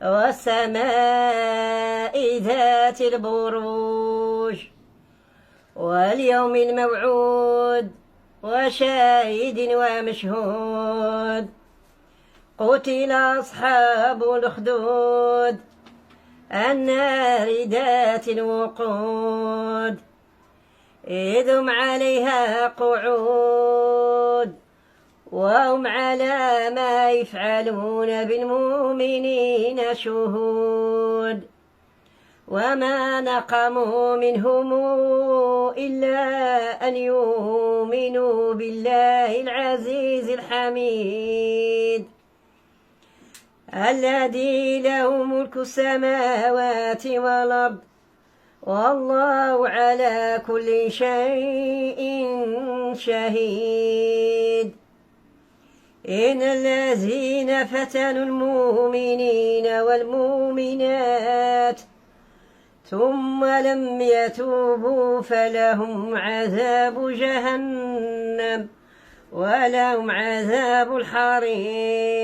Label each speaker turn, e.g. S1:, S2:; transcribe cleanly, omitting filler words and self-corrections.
S1: والسماء ذات البروج واليوم الموعود وشاهد ومشهود. قتل أصحاب الأخدود النار ذات الوقود إذ هم عليها قعود وهم على ما يفعلون بالمؤمنين شهود. وما نقموا منهم إلا أن يؤمنوا بالله العزيز الحميد الذي له ملك السماوات والأرض والله على كل شيء شهيد. إن الذين فتنوا المؤمنين والمؤمنات ثم لم يتوبوا فلهم عذاب جهنم ولهم عذاب الحريق.